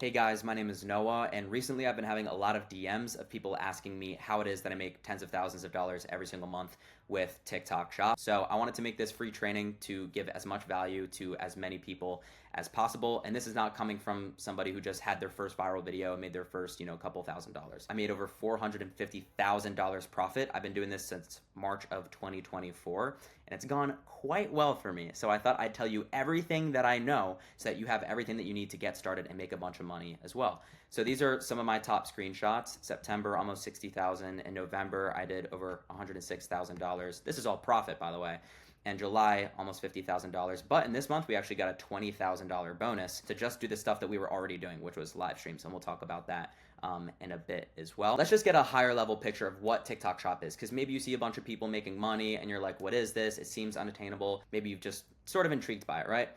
Hey guys, my name is Noah, and recently I've been having a lot of DMs of people asking me how it is that I make tens of thousands of dollars every single month with TikTok Shop. So I wanted to make this free training to give as much value to as many people as possible. And this is not coming from somebody who just had their first viral video and made their first, couple $1,000s. I made over $450,000 profit. I've been doing this since March of 2024, and it's gone quite well for me. So I thought I'd tell you everything that I know so that you have everything that you need to get started and make a bunch of money as well. So these are some of my top screenshots. September, almost 60,000. In November, I did over $106,000. This is all profit, by the way. And July, almost $50,000. But in this month, we actually got a $20,000 bonus to just do the stuff that we were already doing, which was live streams. And we'll talk about that in a bit as well. Let's just get a higher level picture of what TikTok Shop is, because maybe you see a bunch of people making money and you're like, what is this? It seems unattainable. Maybe you've just sort of intrigued by it, right?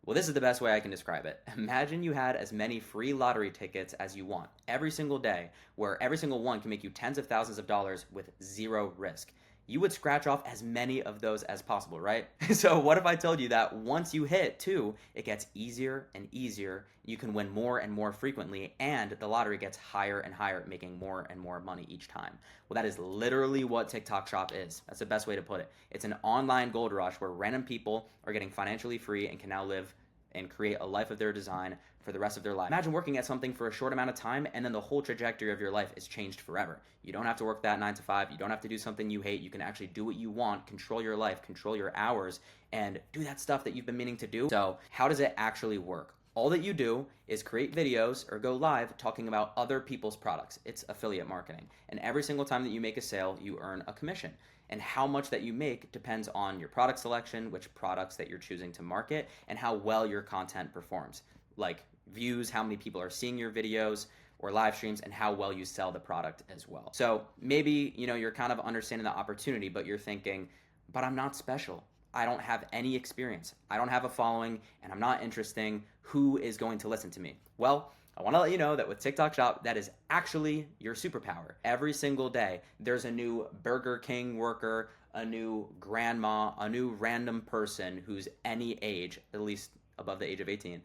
Well, this is the best way I can describe it. Imagine you had as many free lottery tickets as you want every single day, where every single one can make you tens of thousands of dollars with zero risk. You would scratch off as many of those as possible, right? So what if I told you that once you hit two, it gets easier and easier, you can win more and more frequently, and the lottery gets higher and higher, making more and more money each time. Well, that is literally what TikTok Shop is. That's the best way to put it. It's an online gold rush where random people are getting financially free and can now live and create a life of their design for the rest of their life. Imagine working at something for a short amount of time and then the whole trajectory of your life is changed forever. You don't have to work that 9 to 5. You don't have to do something you hate. You can actually do what you want, control your life, control your hours, and do that stuff that you've been meaning to do. So how does it actually work? All that you do is create videos or go live talking about other people's products. It's affiliate marketing. And every single time that you make a sale, you earn a commission. And how much that you make depends on your product selection, which products that you're choosing to market, and how well your content performs. Like views, how many people are seeing your videos or live streams, and how well you sell the product as well. So maybe, you're kind of understanding the opportunity, but you're thinking, but I'm not special. I don't have any experience. I don't have a following, and I'm not interesting. Who is going to listen to me? Well, I want to let you know that with TikTok Shop, that is actually your superpower. Every single day, there's a new Burger King worker, a new grandma, a new random person who's any age, at least above the age of 18,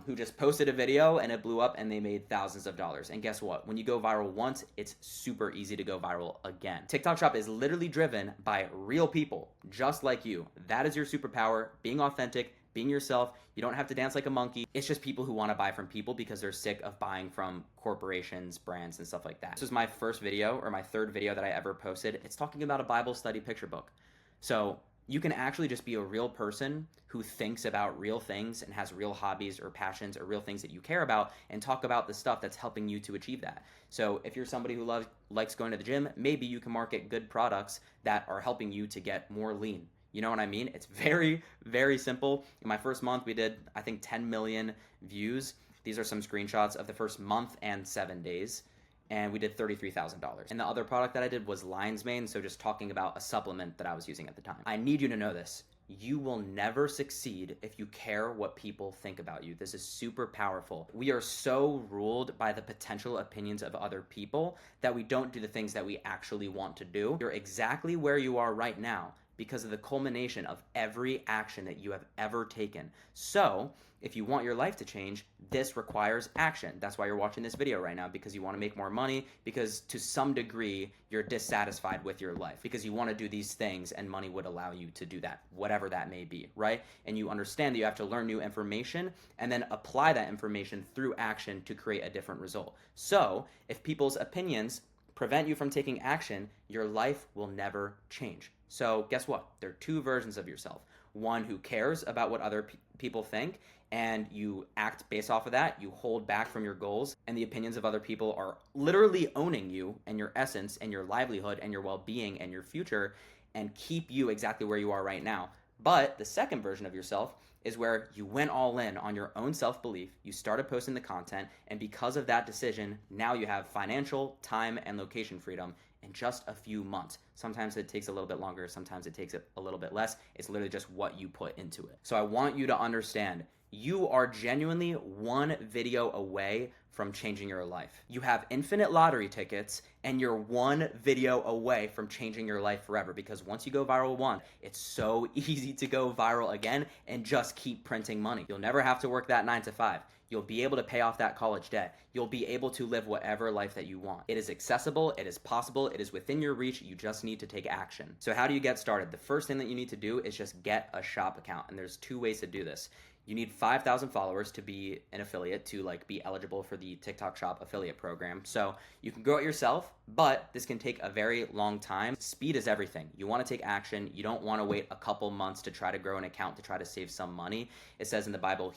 who just posted a video and it blew up and they made thousands of dollars. And guess what? When you go viral once, it's super easy to go viral again. TikTok Shop is literally driven by real people just like you. That is your superpower, being authentic, being yourself. You don't have to dance like a monkey. It's just people who want to buy from people because they're sick of buying from corporations, brands, and stuff like that. This was my first video, or my third video that I ever posted. It's talking about a Bible study picture book. So you can actually just be a real person who thinks about real things and has real hobbies or passions or real things that you care about, and talk about the stuff that's helping you to achieve that. So if you're somebody who likes going to the gym, maybe you can market good products that are helping you to get more lean. You know what I mean? It's very, very simple. In my first month, we did, I think, 10 million views. These are some screenshots of the first month and 7 days. And we did $33,000. And the other product that I did was Lion's Mane, so just talking about a supplement that I was using at the time. I need you to know this. You will never succeed if you care what people think about you. This is super powerful. We are so ruled by the potential opinions of other people that we don't do the things that we actually want to do. You're exactly where you are right now because of the culmination of every action that you have ever taken. So if you want your life to change, this requires action. That's why you're watching this video right now, because you want to make more money, because to some degree you're dissatisfied with your life, because you want to do these things and money would allow you to do that, whatever that may be, right? And you understand that you have to learn new information and then apply that information through action to create a different result. So if people's opinions prevent you from taking action, your life will never change. So guess what? There are two versions of yourself. One who cares about what other people think, and you act based off of that. You hold back from your goals, and the opinions of other people are literally owning you and your essence and your livelihood and your well-being and your future, and keep you exactly where you are right now. But the second version of yourself is where you went all in on your own self-belief, you started posting the content, and because of that decision, now you have financial, time, and location freedom in just a few months. Sometimes it takes a little bit longer, sometimes it takes a little bit less. It's literally just what you put into it. So I want you to understand, you are genuinely one video away from changing your life. You have infinite lottery tickets, and you're one video away from changing your life forever, because once you go viral once, it's so easy to go viral again and just keep printing money. You'll never have to work that 9 to 5. You'll be able to pay off that college debt. You'll be able to live whatever life that you want. It is accessible, it is possible, it is within your reach. You just need to take action. So how do you get started? The first thing that you need to do is just get a shop account. And there's two ways to do this. You need 5,000 followers to be an affiliate, to like be eligible for the TikTok Shop affiliate program. So you can grow it yourself, but this can take a very long time. Speed is everything. You want to take action. You don't want to wait a couple months to try to grow an account, to try to save some money. It says in the Bible,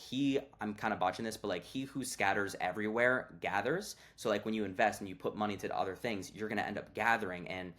I'm kind of botching this, but like he who scatters everywhere gathers. So like when you invest and you put money into other things, you're going to end up gathering and,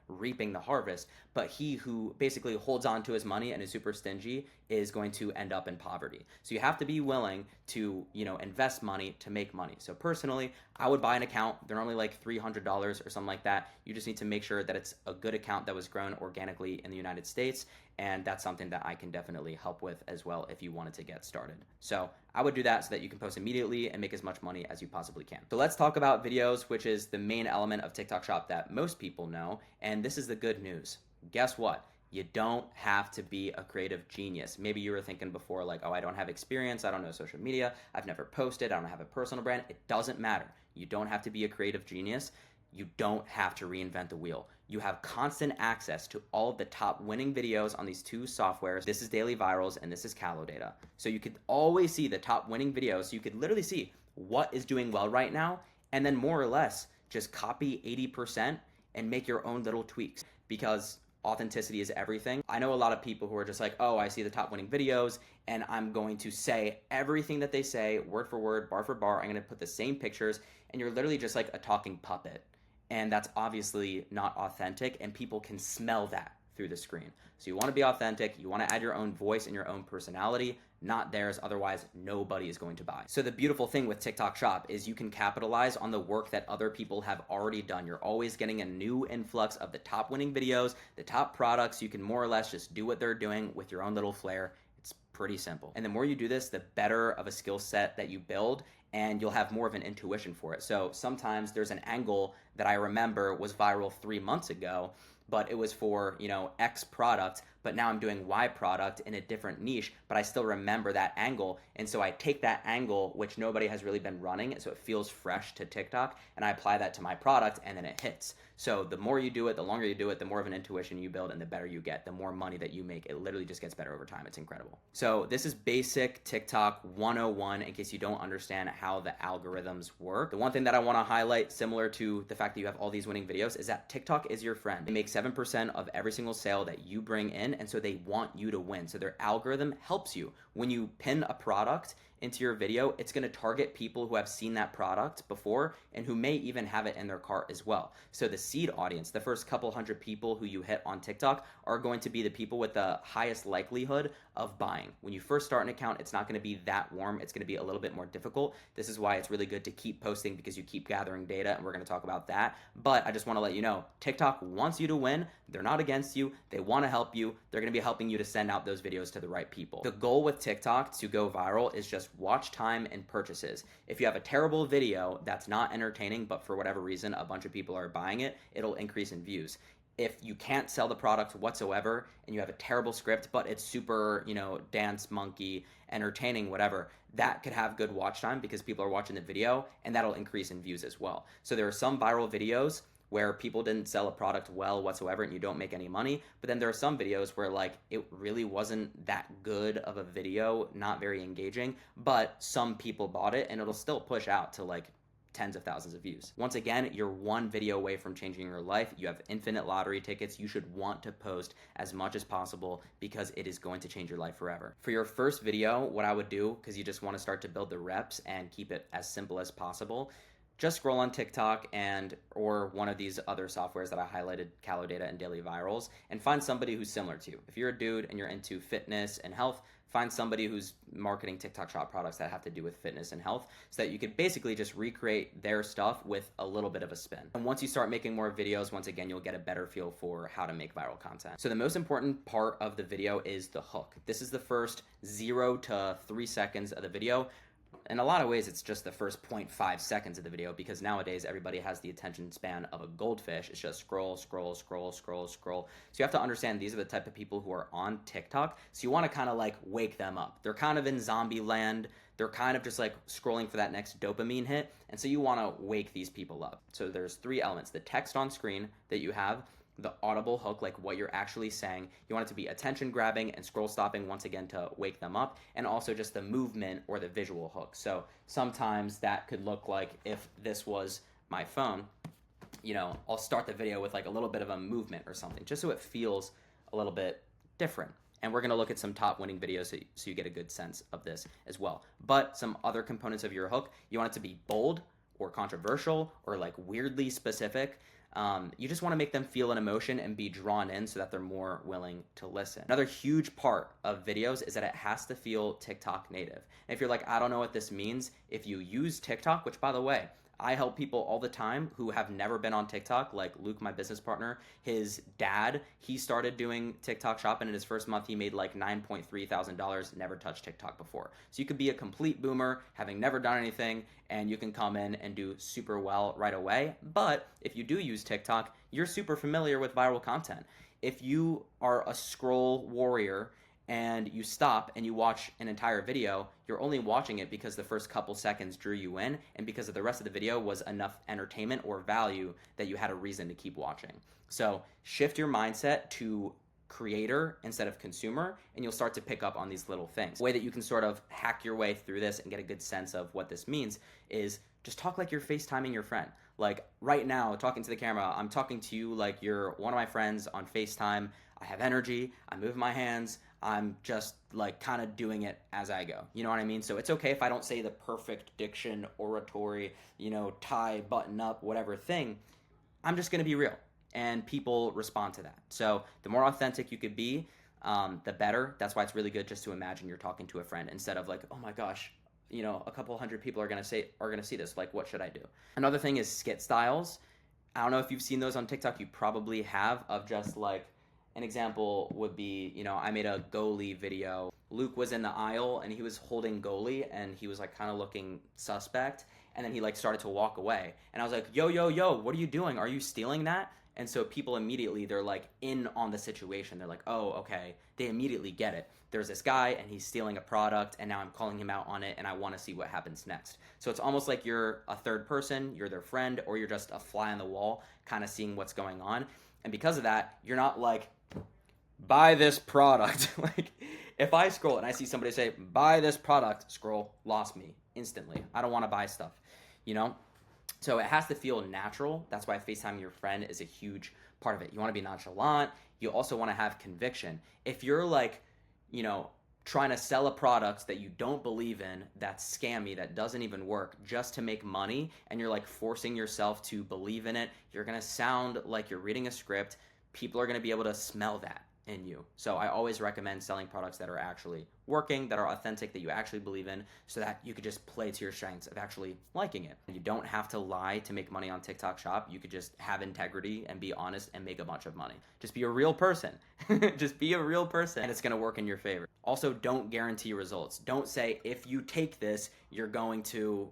reaping the harvest. But he who basically holds on to his money and is super stingy is going to end up in poverty. So you have to be willing to, invest money to make money. So personally, I would buy an account. They're normally like $300 or something like that. You just need to make sure that it's a good account that was grown organically in the United States. And that's something that I can definitely help with as well if you wanted to get started. So I would do that so that you can post immediately and make as much money as you possibly can. So let's talk about videos, which is the main element of TikTok Shop that most people know. And this is the good news. Guess what? You don't have to be a creative genius. Maybe you were thinking before like, oh, I don't have experience. I don't know social media. I've never posted. I don't have a personal brand. It doesn't matter. You don't have to be a creative genius. You don't have to reinvent the wheel. You have constant access to all of the top winning videos on these two softwares. This is Daily Virals and this is CaloData. So you could always see the top winning videos. You could literally see what is doing well right now, and then more or less just copy 80% and make your own little tweaks, because authenticity is everything. I know a lot of people who are just like, oh, I see the top winning videos and I'm going to say everything that they say, word for word, bar for bar. I'm going to put the same pictures, and you're literally just like a talking puppet. And that's obviously not authentic, and people can smell that through the screen. So you want to be authentic. You want to add your own voice and your own personality, not theirs. Otherwise, nobody is going to buy. So the beautiful thing with TikTok Shop is you can capitalize on the work that other people have already done. You're always getting a new influx of the top winning videos, the top products. You can more or less just do what they're doing with your own little flair. It's pretty simple. And the more you do this, the better of a skill set that you build, and you'll have more of an intuition for it. So sometimes there's an angle that I remember was viral 3 months ago, but it was for, X product, but now I'm doing Y product in a different niche, but I still remember that angle. And so I take that angle, which nobody has really been running, so it feels fresh to TikTok, and I apply that to my product, and then it hits. So the more you do it, the longer you do it, the more of an intuition you build, and the better you get, the more money that you make. It literally just gets better over time. It's incredible. So this is basic TikTok 101 in case you don't understand how the algorithms work. The one thing that I want to highlight, similar to the fact that you have all these winning videos, is that TikTok is your friend. They make 7% of every single sale that you bring in, and so they want you to win. So their algorithm helps you. When you pin a product into your video, it's going to target people who have seen that product before and who may even have it in their cart as well. So the seed audience, the first couple hundred people who you hit on TikTok, are going to be the people with the highest likelihood of buying. When you first start an account, it's not going to be that warm. It's going to be a little bit more difficult. This is why it's really good to keep posting, because you keep gathering data, and we're going to talk about that. But I just want to let you know, TikTok wants you to win. They're not against you. They want to help you. They're going to be helping you to send out those videos to the right people. The goal with TikTok to go viral is just watch time and purchases. If you have a terrible video that's not entertaining, but for whatever reason a bunch of people are buying it, it'll increase in views. If you can't sell the product whatsoever and you have a terrible script, but it's super, dance monkey, entertaining, whatever, that could have good watch time because people are watching the video, and that'll increase in views as well. So there are some viral videos where people didn't sell a product well whatsoever and you don't make any money. But then there are some videos where it really wasn't that good of a video, not very engaging, but some people bought it and it'll still push out to tens of thousands of views. Once again, you're one video away from changing your life. You have infinite lottery tickets. You should want to post as much as possible because it is going to change your life forever. For your first video, what I would do, because you just want to start to build the reps and keep it as simple as possible, just scroll on TikTok or one of these other softwares that I highlighted, CaloData and Daily Virals, and find somebody who's similar to you. If you're a dude and you're into fitness and health, find somebody who's marketing TikTok Shop products that have to do with fitness and health, so that you could basically just recreate their stuff with a little bit of a spin. And once you start making more videos, once again, you'll get a better feel for how to make viral content. So the most important part of the video is the hook. This is the first 0 to 3 seconds of the video. In a lot of ways, it's just the first 0.5 seconds of the video, because nowadays everybody has the attention span of a goldfish. It's just scroll, scroll, scroll, scroll, scroll. So you have to understand these are the type of people who are on TikTok. So you want to kind of wake them up. They're kind of in zombie land. they're kind of just like scrolling for that next dopamine hit. And so you want to wake these people up. So there's three elements: the text on screen that you have, the audible hook, like what you're actually saying. You want it to be attention grabbing and scroll stopping once again to wake them up, and also just the movement or the visual hook. So sometimes that could look like, if this was my phone, I'll start the video with like a little bit of a movement or something, just so it feels a little bit different. And we're going to look at some top winning videos so you get a good sense of this as well. But some other components of your hook, you want it to be bold or controversial or like weirdly specific. You just want to make them feel an emotion and be drawn in so that they're more willing to listen. Another huge part of videos is that it has to feel TikTok native. And if you're like, I don't know what this means, if you use TikTok, which by the way, I help people all the time who have never been on TikTok, like Luke, my business partner. His dad, he started doing TikTok Shop, and in his first month, he made like $9.3 thousand, never touched TikTok before. So you could be a complete boomer, having never done anything, and you can come in and do super well right away. But if you do use TikTok, you're super familiar with viral content. If you are a scroll warrior and you stop and you watch an entire video, you're only watching it because the first couple seconds drew you in, and because of the rest of the video was enough entertainment or value that you had a reason to keep watching. So shift your mindset to creator instead of consumer, and you'll start to pick up on these little things. The way that you can sort of hack your way through this and get a good sense of what this means is just talk like you're FaceTiming your friend. Like right now, talking to the camera, I'm talking to you like you're one of my friends on FaceTime. I have energy, I move my hands, I'm just like kind of doing it as I go. You know what I mean? So it's okay if I don't say the perfect diction, oratory, tie, button up, whatever thing. I'm just going to be real, and people respond to that. So the more authentic you could be, the better. That's why it's really good just to imagine you're talking to a friend instead of like, oh my gosh, a couple hundred people are going to see this. Like, what should I do? Another thing is skit styles. I don't know if you've seen those on TikTok. You probably have, of just like, an example would be, I made a goalie video. Luke was in the aisle and he was holding goalie and he was like kind of looking suspect. And then he like started to walk away. And I was like, yo, what are you doing? Are you stealing that? And so people immediately, they're like in on the situation. They're like, oh, okay. They immediately get it. There's this guy and he's stealing a product and now I'm calling him out on it and I want to see what happens next. So it's almost like you're a third person, you're their friend, or you're just a fly on the wall kind of seeing what's going on. And because of that, you're not like, buy this product. Like if I scroll and I see somebody say, buy this product, scroll, lost me instantly. I don't want to buy stuff, So it has to feel natural. That's why FaceTime your friend is a huge part of it. You want to be nonchalant. You also want to have conviction. If you're like, trying to sell a product that you don't believe in, that's scammy, that doesn't even work, just to make money, and you're like forcing yourself to believe in it, you're going to sound like you're reading a script. People are going to be able to smell that in you. So I always recommend selling products that are actually working, that are authentic, that you actually believe in, so that you could just play to your strengths of actually liking it. You don't have to lie to make money on TikTok Shop. You could just have integrity and be honest and make a bunch of money. Just be a real person. Just be a real person, and it's going to work in your favor. Also, don't guarantee results. Don't say, if you take this, you're going to,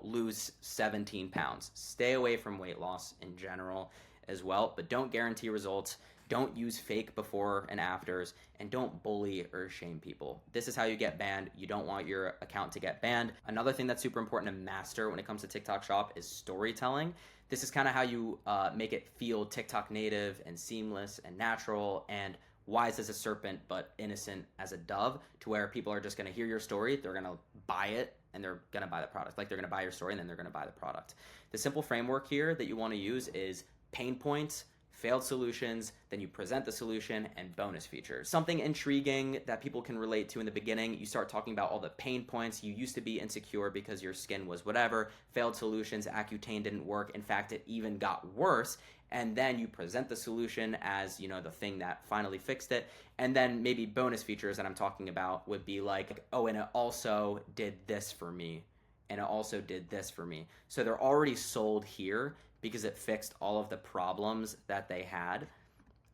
lose 17 pounds. Stay away from weight loss in general as well, but don't guarantee results. Don't use fake before and afters, and don't bully or shame people. This is how you get banned. You don't want your account to get banned. Another thing that's super important to master when it comes to TikTok Shop is storytelling. This is kind of how you make it feel TikTok native and seamless and natural and wise as a serpent but innocent as a dove, to where people are just going to hear your story, they're going to buy it, and they're going to buy the product. Like they're going to buy your story and then they're going to buy the product. The simple framework here that you want to use is pain points, failed solutions, then you present the solution, and bonus features. Something intriguing that people can relate to in the beginning, you start talking about all the pain points. You used to be insecure because your skin was whatever. Failed solutions, Accutane didn't work. In fact, it even got worse. And then you present the solution as, the thing that finally fixed it. And then maybe bonus features that I'm talking about would be like, oh, and it also did this for me. And it also did this for me. So they're already sold here because it fixed all of the problems that they had.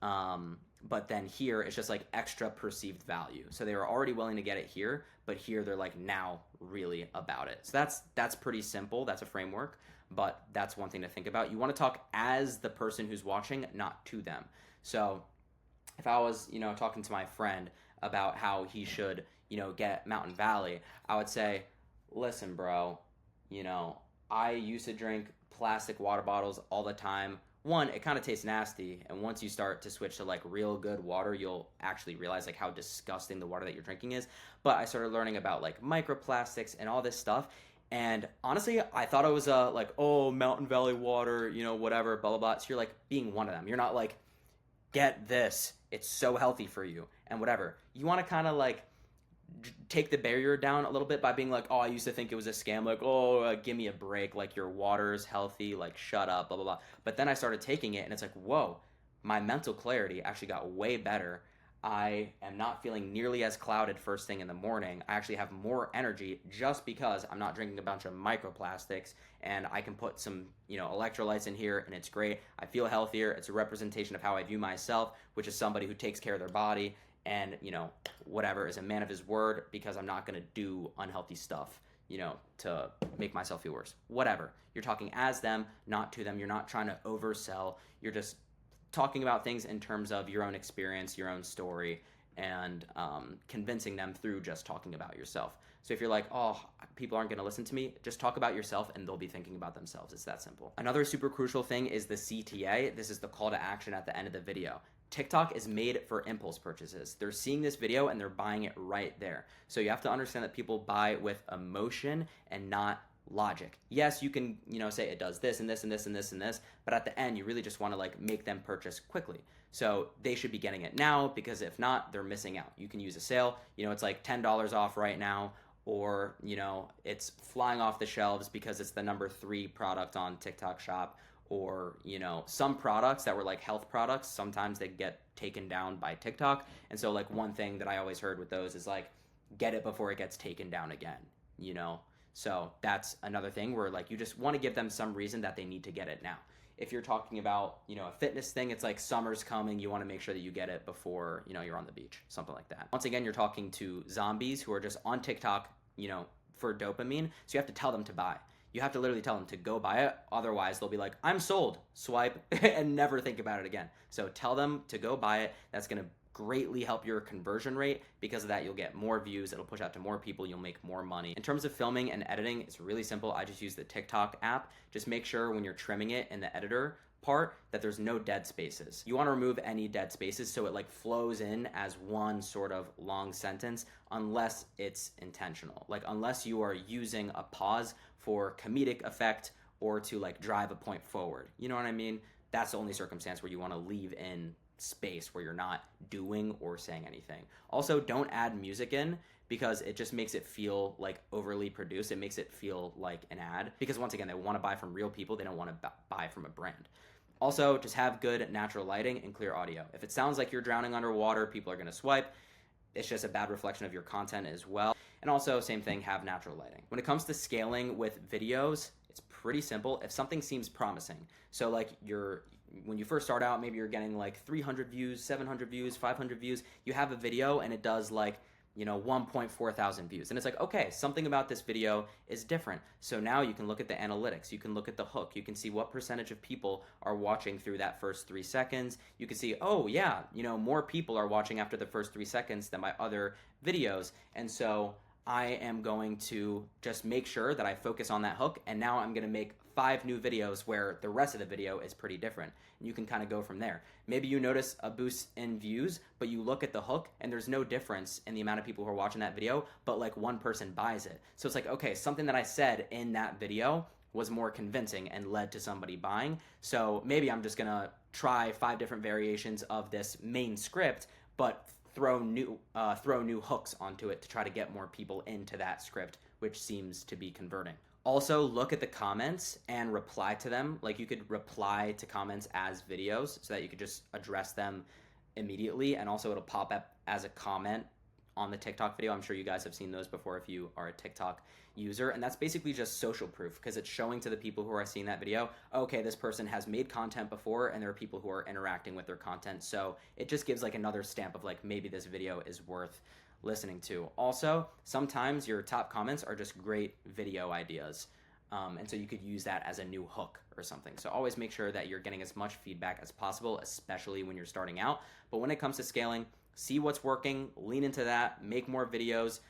But then here, it's just like extra perceived value. So they were already willing to get it here, but here they're like now really about it. So that's pretty simple. That's a framework, but that's one thing to think about. You want to talk as the person who's watching, not to them. So if I was, talking to my friend about how he should, get Mountain Valley, I would say, Listen, bro, you know, I used to drink plastic water bottles all the time. One, it kind of tastes nasty, and once you start to switch to like real good water, you'll actually realize like how disgusting the water that you're drinking is. But I started learning about like microplastics and all this stuff. And honestly, I thought it was like, oh, Mountain Valley water, whatever, blah blah blah. So you're like being one of them. You're not like, get this, it's so healthy for you and whatever. You want to kind of like take the barrier down a little bit by being like, oh, I used to think it was a scam. Like, oh, give me a break. Like, your water's healthy. Like, shut up, blah, blah, blah. But then I started taking it, and it's like, whoa, my mental clarity actually got way better. I am not feeling nearly as clouded first thing in the morning. I actually have more energy just because I'm not drinking a bunch of microplastics, and I can put some, electrolytes in here, and it's great. I feel healthier. It's a representation of how I view myself, which is somebody who takes care of their body and whatever, is a man of his word, because I'm not going to do unhealthy stuff to make myself feel worse. Whatever, you're talking as them, not to them. You're not trying to oversell. You're just talking about things in terms of your own experience, your own story, and convincing them through just talking about yourself. So if you're like, oh, people aren't going to listen to me, just talk about yourself and they'll be thinking about themselves. It's that simple. Another super crucial thing is the CTA. This is the call to action at the end of the video. TikTok is made for impulse purchases. They're seeing this video and they're buying it right there. So you have to understand that people buy with emotion and not logic. Yes, you can, say it does this and this and this and this and this, but at the end, you really just want to like make them purchase quickly. So they should be getting it now, because if not, they're missing out. You can use a sale, it's like $10 off right now, or, it's flying off the shelves because it's the number 3 product on TikTok Shop. Or, some products that were like health products, sometimes they get taken down by TikTok. And so like one thing that I always heard with those is like, get it before it gets taken down again. So that's another thing where like you just want to give them some reason that they need to get it now. If you're talking about, a fitness thing, it's like summer's coming, you want to make sure that you get it before, you're on the beach, something like that. Once again, you're talking to zombies who are just on TikTok, for dopamine. So you have to tell them to buy. You have to literally tell them to go buy it. Otherwise, they'll be like, I'm sold, swipe, and never think about it again. So tell them to go buy it. That's going to greatly help your conversion rate. Because of that, you'll get more views. It'll push out to more people. You'll make more money. In terms of filming and editing, it's really simple. I just use the TikTok app. Just make sure when you're trimming it in the editor part that there's no dead spaces. You want to remove any dead spaces so it like flows in as one sort of long sentence, unless it's intentional. Like unless you are using a pause for comedic effect or to like drive a point forward. You know what I mean? That's the only circumstance where you want to leave in space where you're not doing or saying anything. Also, don't add music in, because it just makes it feel like overly produced. It makes it feel like an ad, because once again, they want to buy from real people. They don't want to buy from a brand. Also, just have good natural lighting and clear audio. If it sounds like you're drowning underwater, people are going to swipe. It's just a bad reflection of your content as well. And also, same thing, have natural lighting. When it comes to scaling with videos, it's pretty simple. If something seems promising, so like when you first start out, maybe you're getting like 300 views, 700 views, 500 views, you have a video and it does like 1.4 thousand views. And it's like, okay, something about this video is different. So now you can look at the analytics. You can look at the hook. You can see what percentage of people are watching through that first 3 seconds. You can see, oh yeah, more people are watching after the first 3 seconds than my other videos. And so I am going to just make sure that I focus on that hook. And now I'm going to make 5 new videos where the rest of the video is pretty different. And you can kind of go from there. Maybe you notice a boost in views, but you look at the hook and there's no difference in the amount of people who are watching that video, but like one person buys it. So it's like, okay, something that I said in that video was more convincing and led to somebody buying. So maybe I'm just going to try 5 different variations of this main script, but throw new hooks onto it to try to get more people into that script, which seems to be converting. Also, look at the comments and reply to them. Like you could reply to comments as videos so that you could just address them immediately. And also it'll pop up as a comment on the TikTok video. I'm sure you guys have seen those before if you are a TikTok user. And that's basically just social proof, because it's showing to the people who are seeing that video, okay, this person has made content before and there are people who are interacting with their content. So it just gives like another stamp of like, maybe this video is worth listening to. Also, sometimes your top comments are just great video ideas. And so you could use that as a new hook or something. So always make sure that you're getting as much feedback as possible, especially when you're starting out. But when it comes to scaling, see what's working, lean into that, make more videos.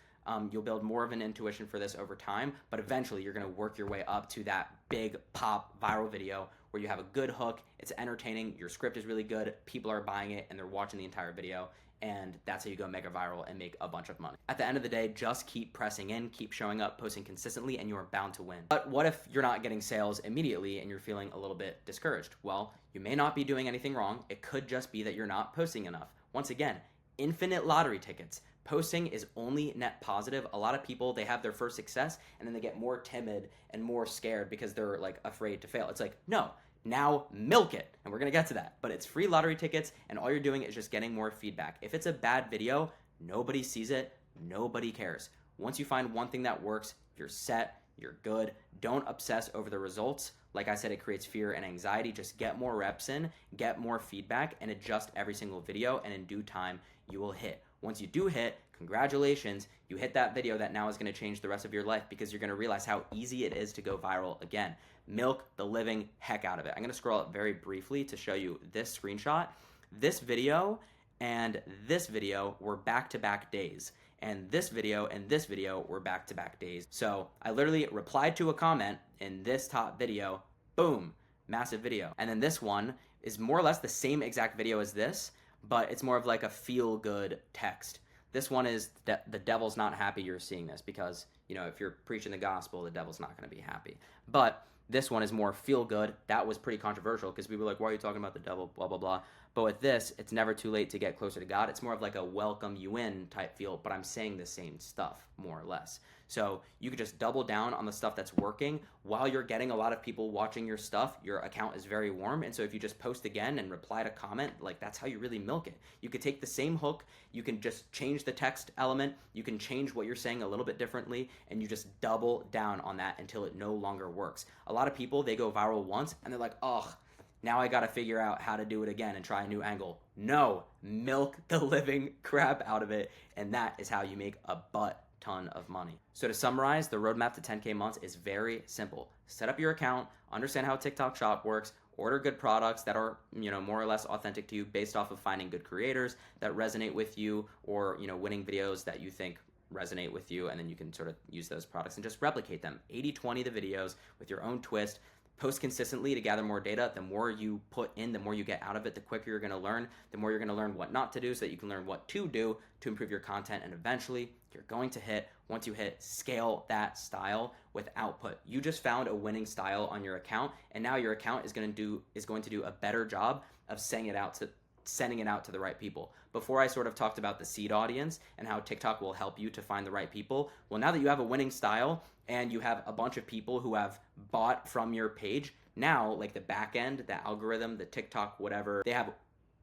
You'll build more of an intuition for this over time, but eventually you're going to work your way up to that big pop viral video where you have a good hook, it's entertaining, your script is really good, people are buying it, and they're watching the entire video, and that's how you go mega viral and make a bunch of money. At the end of the day, just keep pressing in, keep showing up, posting consistently, and you are bound to win. But what if you're not getting sales immediately and you're feeling a little bit discouraged? Well, you may not be doing anything wrong. It could just be that you're not posting enough. Once again, infinite lottery tickets. Posting is only net positive. A lot of people, they have their first success and then they get more timid and more scared because they're like afraid to fail. It's like, no, now milk it. And we're going to get to that. But it's free lottery tickets and all you're doing is just getting more feedback. If it's a bad video, nobody sees it, nobody cares. Once you find one thing that works, you're set, you're good. Don't obsess over the results. Like I said, it creates fear and anxiety. Just get more reps in, get more feedback, and adjust every single video, and in due time, you will hit. Once you do hit, congratulations, you hit that video that now is going to change the rest of your life because you're going to realize how easy it is to go viral again. Milk the living heck out of it. I'm going to scroll up very briefly to show you this screenshot. This video and this video were back-to-back days. And this video and this video were back-to-back days. So I literally replied to a comment in this top video, boom, massive video. And then this one is more or less the same exact video as this, but it's more of like a feel-good text. This one is the devil's not happy you're seeing this because, you know, if you're preaching the gospel, the devil's not going to be happy. But this one is more feel-good. That was pretty controversial because we were like, why are you talking about the devil, blah, blah, blah. But with this, it's never too late to get closer to God. It's more of like a welcome you in type feel, but I'm saying the same stuff, more or less. So you could just double down on the stuff that's working while you're getting a lot of people watching your stuff. Your account is very warm. And so if you just post again and reply to comment, like that's how you really milk it. You could take the same hook. You can just change the text element. You can change what you're saying a little bit differently. And you just double down on that until it no longer works. A lot of people, they go viral once and they're like, oh, now I got to figure out how to do it again and try a new angle. No, milk the living crap out of it. And that is how you make a butt ton of money. So to summarize, the roadmap to 10K months is very simple. Set up your account, understand how TikTok Shop works, order good products that are, you know, more or less authentic to you based off of finding good creators that resonate with you or, you know, winning videos that you think resonate with you, and then you can sort of use those products and just replicate them. 80-20 the videos with your own twist. Post consistently to gather more data. The more you put in, the more you get out of it, the quicker you're going to learn, the more you're going to learn what not to do so that you can learn what to do to improve your content, and eventually you're going to hit. Once you hit, scale that style with output. You just found a winning style on your account, and now your account is going to do a better job of sending it out to the right people. Before I sort of talked about the seed audience and how TikTok will help you to find the right people. Well, now that you have a winning style and you have a bunch of people who have bought from your page, now like the back end, the algorithm, the TikTok, whatever, they have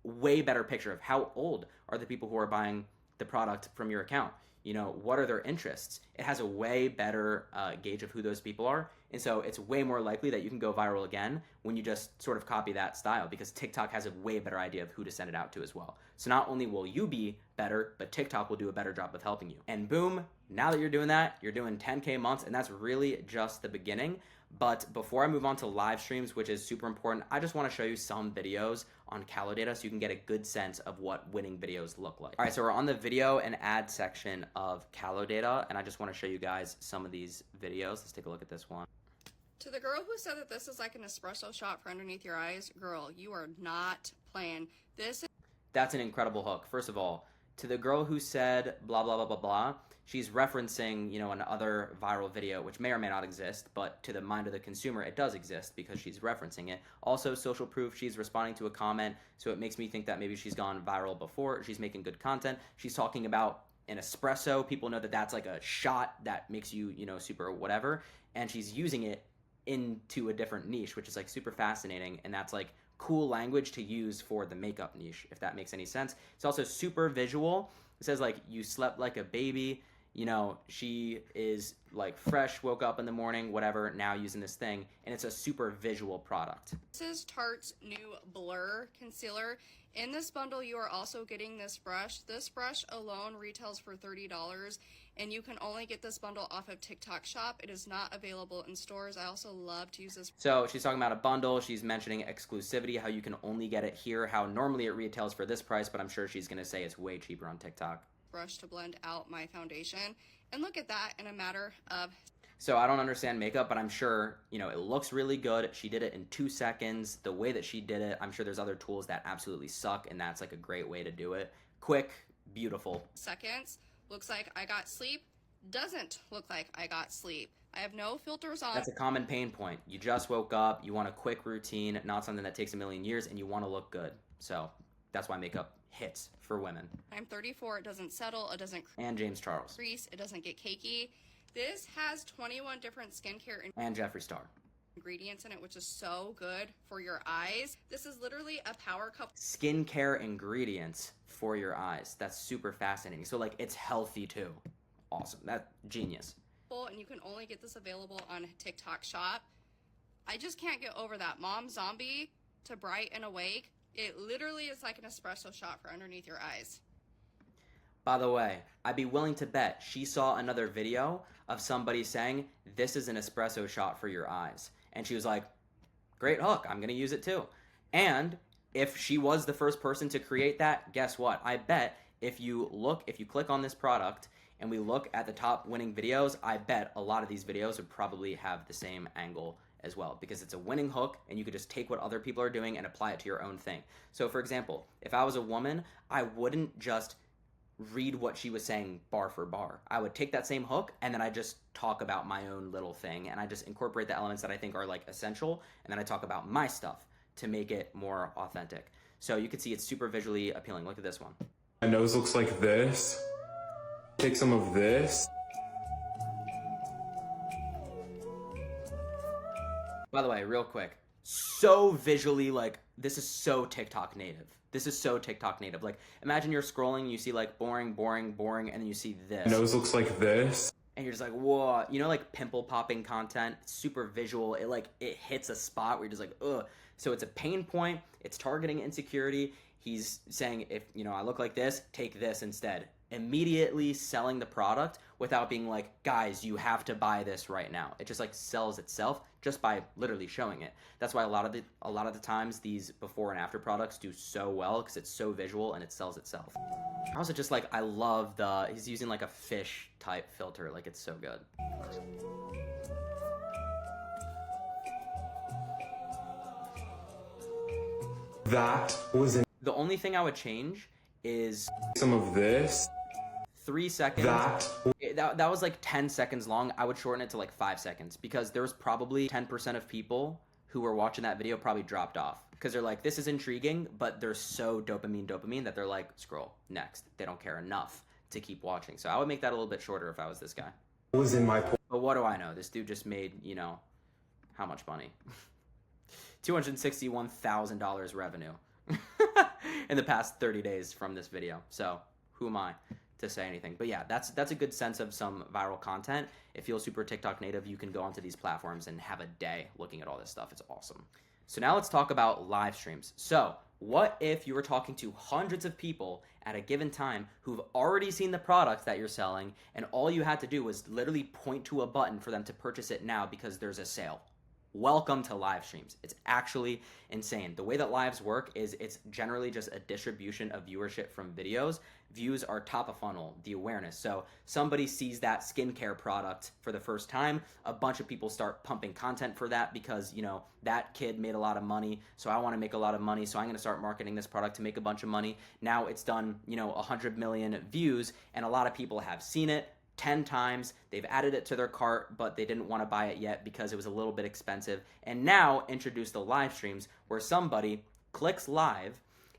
way better picture of how old are the people who are buying the product from your account. You know, what are their interests? It has a way better gauge of who those people are. And so it's way more likely that you can go viral again when you just sort of copy that style, because TikTok has a way better idea of who to send it out to as well. So not only will you be better, but TikTok will do a better job of helping you. And boom, now that you're doing that, you're doing 10K months, and that's really just the beginning. But before I move on to live streams, which is super important, I just want to show you some videos on Calodata so you can get a good sense of what winning videos look like. All right, so we're on the video and ad section of Calodata, and I just want to show you guys some of these videos. Let's take a look at this one. To the girl who said that this is like an espresso shot for underneath your eyes, girl, you are not playing. That's an incredible hook. First of all, to the girl who said blah, blah, blah, blah, blah, she's referencing, you know, another viral video, which may or may not exist, but to the mind of the consumer, it does exist because she's referencing it. Also, social proof, she's responding to a comment, so it makes me think that maybe she's gone viral before. She's making good content. She's talking about an espresso. People know that that's like a shot that makes you, you know, super whatever, and she's using it into a different niche, which is like super fascinating, and that's like cool language to use for the makeup niche, if that makes any sense. It's also super visual. It says like, you slept like a baby. You know, she is like fresh, woke up in the morning, whatever, now using this thing, and it's a super visual product. This is Tarte's new Blur Concealer. In this bundle, you are also getting this brush. This brush alone retails for $30, and you can only get this bundle off of TikTok Shop. It is not available in stores. I also love to use this. So she's talking about a bundle. She's mentioning exclusivity, how you can only get it here, how normally it retails for this price, but I'm sure she's going to say it's way cheaper on TikTok. Brush to blend out my foundation, And look at that, in a matter of So I don't understand makeup, but I'm sure, it looks really good. She did it in 2 seconds. The way that she did it, I'm sure there's other tools that absolutely suck, and that's like a great way to do it. Quick, beautiful. seconds. Looks like I got sleep. Doesn't look like I got sleep. I have no filters on. That's a common pain point. You just woke up, you want a quick routine, not something that takes a million years, and you want to look good. So that's why makeup hits for women. I'm 34. It doesn't settle. It doesn't And James Charles. crease. It doesn't get cakey. This has 21 different skincare And Jeffree Star. ingredients in it, which is so good for your eyes. This is literally a power couple. Skincare ingredients for your eyes. That's super fascinating. So like it's healthy too. Awesome. That genius. And you can only get this available on TikTok Shop. I just can't get over that. Mom Zombie to Bright and Awake. It literally is like an espresso shot for underneath your eyes. By the way, I'd be willing to bet she saw another video of somebody saying, this is an espresso shot for your eyes. And she was like, great hook, I'm going to use it too. And if she was the first person to create that, guess what? I bet if you click on this product and we look at the top winning videos, I bet a lot of these videos would probably have the same angle as well, because it's a winning hook and you could just take what other people are doing and apply it to your own thing. So for example, if I was a woman, I wouldn't just read what she was saying bar for bar. I would take that same hook and then I just talk about my own little thing, and I just incorporate the elements that I think are like essential, and then I talk about my stuff to make it more authentic. So you can see it's super visually appealing. Look at this one. My nose looks like this. Take some of this. By the way, real quick, so visually, like, this is so TikTok native. This is so TikTok native. Like, imagine you're scrolling, you see like boring, boring, boring, and then you see this. My nose looks like this. And you're just like, whoa. Like pimple popping content, it's super visual. It hits a spot where you're just like, ugh. So it's a pain point. It's targeting insecurity. He's saying, if, I look like this, take this instead. Immediately selling the product without being like, guys, you have to buy this right now. It just like sells itself just by literally showing it. That's why a lot of the times these before and after products do so well, because it's so visual and it sells itself. Also, just like, I love he's using like a fish type filter. Like, it's so good. That was in The only thing I would change is some of this. 3 seconds. That was like 10 seconds long. I would shorten it to like 5 seconds, because there was probably 10% of people who were watching that video probably dropped off because they're like, this is intriguing, but they're so dopamine that they're like, scroll next. They don't care enough to keep watching. So I would make that a little bit shorter if I was this guy. Was in my But what do I know? This dude just made, how much money? $261,000 revenue in the past 30 days from this video. So who am I to say anything? But yeah, that's a good sense of some viral content. It feels super TikTok native. You can go onto these platforms and have a day looking at all this stuff. It's awesome. So now let's talk about live streams. So what if you were talking to hundreds of people at a given time who've already seen the products that you're selling, and all you had to do was literally point to a button for them to purchase it now because there's a sale? Welcome to live streams. It's actually insane. The way that lives work is it's generally just a distribution of viewership from videos. Views are top of funnel, the awareness. So somebody sees that skincare product for the first time, a bunch of people start pumping content for that because, that kid made a lot of money, so I want to make a lot of money, so I'm going to start marketing this product to make a bunch of money. Now it's done, 100 million views, and a lot of people have seen it 10 times, they've added it to their cart, but they didn't want to buy it yet because it was a little bit expensive. And now introduce the live streams where somebody clicks live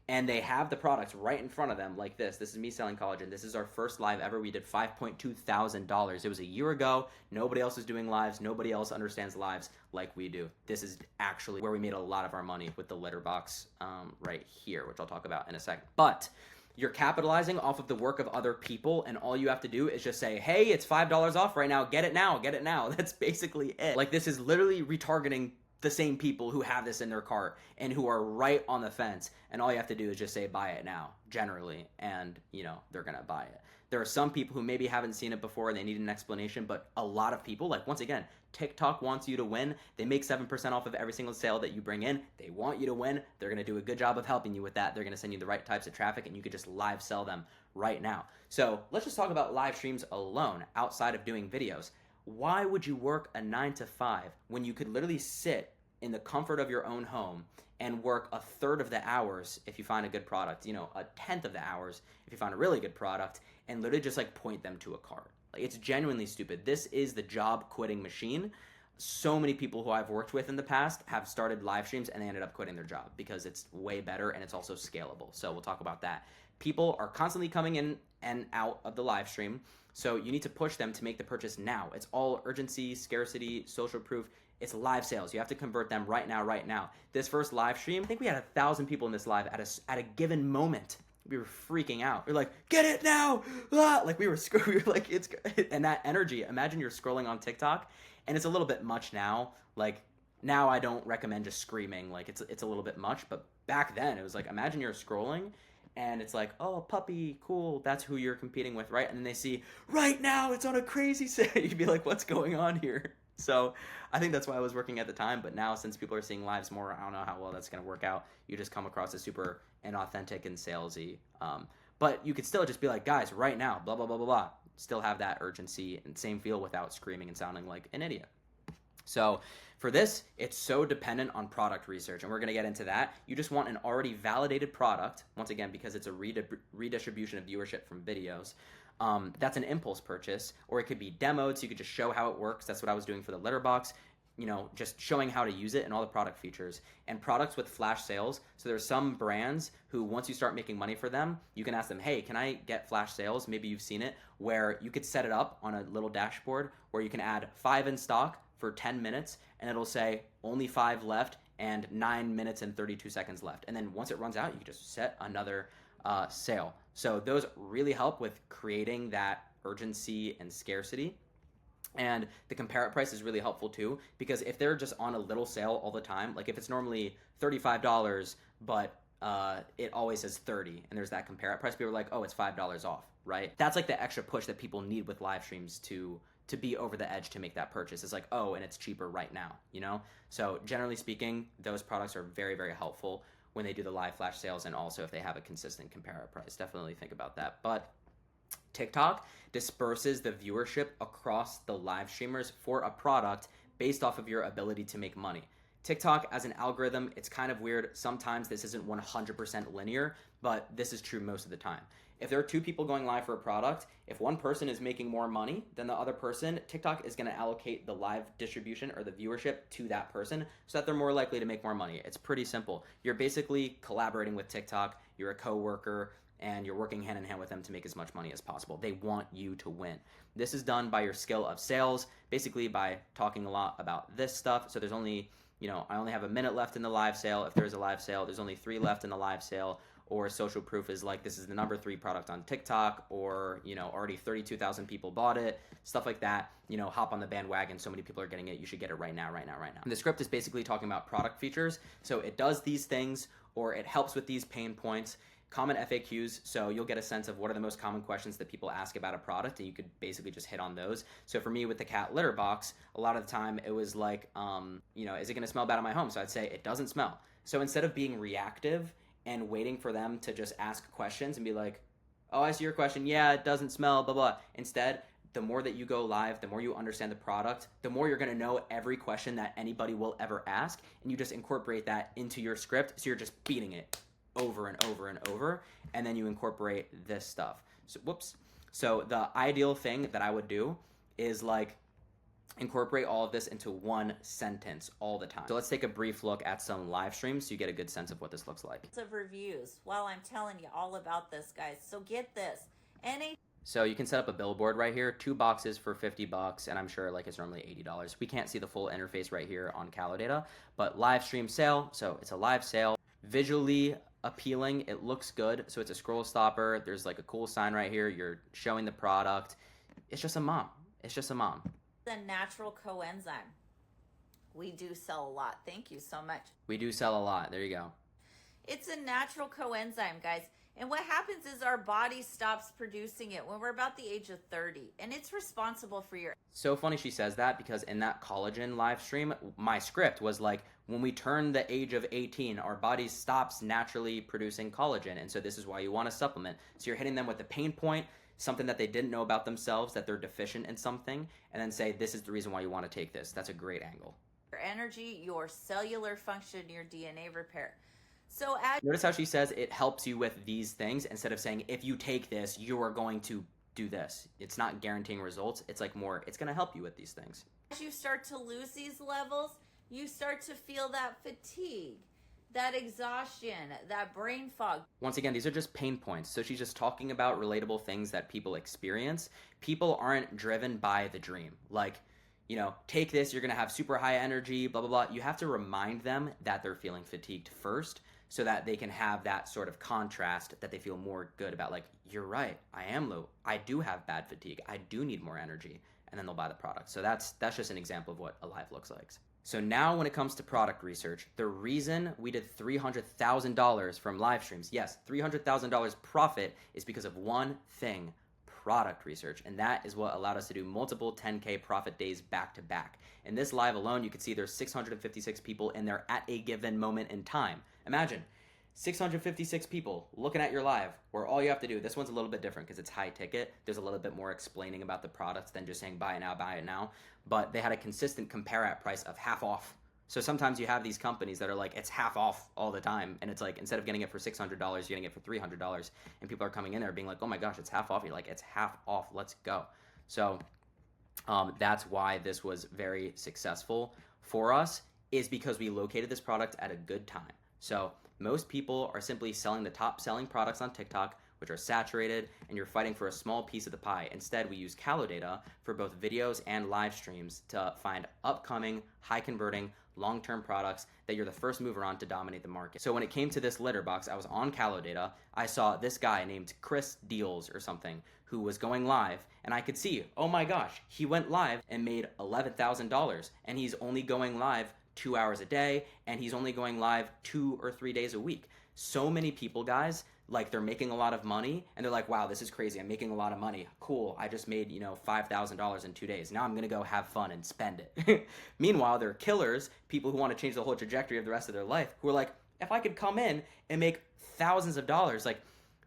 and they have the products right in front of them like this. This is me selling collagen. This is our first live ever. We did $5.2 thousand. It was a year ago. Nobody else is doing lives. Nobody else understands lives like we do. This is actually where we made a lot of our money with the litter box right here, which I'll talk about in a second. But you're capitalizing off of the work of other people, and all you have to do is just say, hey, it's $5 off right now. Get it now. Get it now. That's basically it. Like, this is literally retargeting the same people who have this in their cart and who are right on the fence. And all you have to do is just say, buy it now, generally. And, they're going to buy it. There are some people who maybe haven't seen it before and they need an explanation, but a lot of people, like, once again, TikTok wants you to win. They make 7% off of every single sale that you bring in. They want you to win. They're going to do a good job of helping you with that. They're going to send you the right types of traffic, and you could just live sell them right now. So let's just talk about live streams alone outside of doing videos. Why would you work a 9 to 5 when you could literally sit in the comfort of your own home and work a third of the hours if you find a good product, a tenth of the hours if you find a really good product, and literally just like point them to a cart? Like, it's genuinely stupid. This is the job quitting machine. So many people who I've worked with in the past have started live streams and they ended up quitting their job because it's way better and it's also scalable. So we'll talk about that. People are constantly coming in and out of the live stream, so you need to push them to make the purchase now. It's all urgency, scarcity, social proof. It's live sales. You have to convert them right now, right now. This first live stream, I think we had 1,000 people in this live at a given moment. We were freaking out. We were like, get it now! Ah! Like we were like, it's, and that energy, imagine you're scrolling on TikTok, and it's a little bit much now. Like, now I don't recommend just screaming. Like, it's a little bit much, but back then it was like, imagine you're scrolling, and it's like, oh, puppy, cool, that's who you're competing with, right? And then they see, right now, it's on a crazy sale. You'd be like, what's going on here? So I think that's why I was working at the time. But now, since people are seeing lives more, I don't know how well that's going to work out. You just come across as super inauthentic and salesy. But you could still just be like, guys, right now, blah, blah, blah, blah, blah. Still have that urgency and same feel without screaming and sounding like an idiot. So for this, it's so dependent on product research, and we're going to get into that. You just want an already validated product, once again, because it's a redistribution of viewership from videos. That's an impulse purchase, or it could be demoed, so you could just show how it works. That's what I was doing for the litter box, just showing how to use it and all the product features. And products with flash sales, so there's some brands who, once you start making money for them, you can ask them, hey, can I get flash sales? Maybe you've seen it, where you could set it up on a little dashboard where you can add 5 in stock for 10 minutes, and it'll say only 5 left and 9 minutes and 32 seconds left. And then once it runs out, you can just set another sale. So those really help with creating that urgency and scarcity. And the compare it price is really helpful too, because if they're just on a little sale all the time, like if it's normally $35, but it always says 30, and there's that compare it price, people are like, oh, it's $5 off, right? That's like the extra push that people need with live streams to be over the edge to make that purchase. It's like, oh, and it's cheaper right now, So generally speaking, those products are very, very helpful when they do the live flash sales, and also if they have a consistent compare price. Definitely think about that. But TikTok disperses the viewership across the live streamers for a product based off of your ability to make money. TikTok as an algorithm, it's kind of weird. Sometimes this isn't 100% linear, but this is true most of the time. If there are 2 people going live for a product, if one person is making more money than the other person, TikTok is going to allocate the live distribution or the viewership to that person so that they're more likely to make more money. It's pretty simple. You're basically collaborating with TikTok, you're a coworker, and you're working hand in hand with them to make as much money as possible. They want you to win. This is done by your skill of sales, basically by talking a lot about this stuff. So there's only, I only have a minute left in the live sale. If there's a live sale, there's only 3 left in the live sale. Or social proof is like, this is the number 3 product on TikTok, or, already 32,000 people bought it, stuff like that. Hop on the bandwagon. So many people are getting it. You should get it right now, right now, right now. And the script is basically talking about product features. So it does these things, or it helps with these pain points. Common FAQs, so you'll get a sense of what are the most common questions that people ask about a product, and you could basically just hit on those. So for me with the cat litter box, a lot of the time it was like, is it going to smell bad in my home? So I'd say it doesn't smell. So instead of being reactive and waiting for them to just ask questions and be like, oh, I see your question, yeah, it doesn't smell, blah, blah. Instead, the more that you go live, the more you understand the product, the more you're going to know every question that anybody will ever ask, and you just incorporate that into your script, so you're just beating it over and over and over, and then you incorporate this stuff. So the ideal thing that I would do is like incorporate all of this into one sentence all the time. So let's take a brief look at some live streams so you get a good sense of what this looks like. Of reviews while I'm telling you all about this, guys. So get this. So you can set up a billboard right here, 2 boxes for $50, and I'm sure like it's normally $80. We can't see the full interface right here on CaloData, but live stream sale, so it's a live sale. Visually appealing, it looks good, so it's a scroll stopper. There's like a cool sign right here. You're showing the product. It's just a mom. It's just a mom. The natural coenzyme. We do sell a lot. Thank you so much. We do sell a lot. There you go. It's a natural coenzyme, guys. And what happens is our body stops producing it when we're about the age of 30. And it's responsible for your So funny she says that, because in that collagen live stream, my script was like, when we turn the age of 18, our body stops naturally producing collagen. And so this is why you want to supplement. So you're hitting them with the pain point, something that they didn't know about themselves, that they're deficient in something, and then say, this is the reason why you want to take this. That's a great angle. energy, your cellular function, your DNA repair. So as Notice how she says it helps you with these things instead of saying, if you take this, you are going to do this. It's not guaranteeing results. It's like more, it's going to help you with these things. you start to lose these levels, you start to feel that fatigue, that exhaustion, that brain fog. Once again, these are just pain points. So she's just talking about relatable things that people experience. People aren't driven by the dream. Like, you know, take this, you're going to have super high energy, blah, blah, blah. You have to remind them that they're feeling fatigued first so that they can have that sort of contrast that they feel more good about. Like, you're right, I am low. I do have bad fatigue. I do need more energy. And then they'll buy the product. So that's just an example of what Alive looks like. So now when it comes to product research, the reason we did $300,000 from live streams, yes, $300,000 profit, is because of one thing: product research. And that is what allowed us to do multiple 10K profit days back to back. In this live alone, you can see there's 656 people in there at a given moment in time. Imagine 656 people looking at your live, where all you have to do, this one's a little bit different because it's high ticket. There's a little bit more explaining about the products than just saying buy it now, buy it now. But they had a consistent compare at price of half off. So sometimes you have these companies that are like, it's half off all the time. And it's like, instead of getting it for $600, you're getting it for $300. And people are coming in there being like, oh my gosh, it's half off. You're like, it's half off. Let's go. So that's why this was very successful for us, is because we located this product at a good time. So most people are simply selling the top selling products on TikTok, which are saturated, and you're fighting for a small piece of the pie. Instead, we use CaloData for both videos and live streams to find upcoming, high converting, long-term products that you're the first mover on to dominate the market. So when it came to this litter box, I was on CaloData. I saw this guy named Chris Deals or something who was going live, and I could see, oh my gosh, he went live and made $11,000, and he's only going live 2 hours a day, and he's only going live 2 or 3 days a week. So many people, guys, like, they're making a lot of money and they're like, wow, this is crazy. I'm making a lot of money. Cool. I just made, $5,000 in 2 days. Now I'm going to go have fun and spend it. Meanwhile, they're killers, people who want to change the whole trajectory of the rest of their life, who are like, if I could come in and make thousands of dollars, like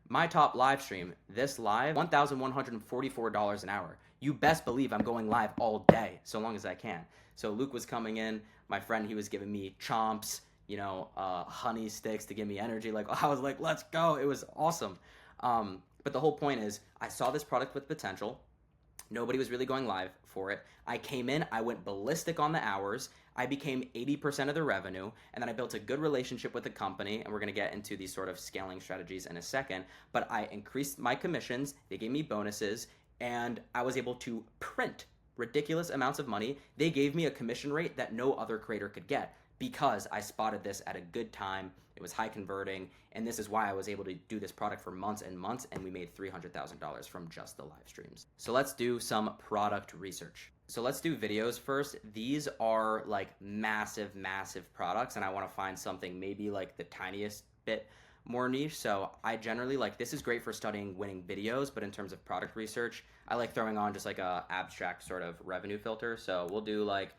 my top live stream, this live, $1,144 an hour. You best believe I'm going live all day, so long as I can. So Luke was coming in, my friend, he was giving me chomps, honey sticks to give me energy. Like, I was like, let's go. It was awesome. But the whole point is, I saw this product with potential. Nobody was really going live for it. I came in, I went ballistic on the hours. I became 80% of the revenue, and then I built a good relationship with the company, and we're gonna get into these sort of scaling strategies in a second. But I increased my commissions, they gave me bonuses, and I was able to print ridiculous amounts of money. They gave me a commission rate that no other creator could get, because I spotted this at a good time. It was high converting, and this is why I was able to do this product for months and months, and we made $300,000 from just the live streams. So let's do some product research. So let's do videos first. These are like massive, massive products, and I want to find something maybe like the tiniest bit more niche. So I generally like, this is great for studying winning videos, but in terms of product research, I like throwing on just like a abstract sort of revenue filter. So we'll do like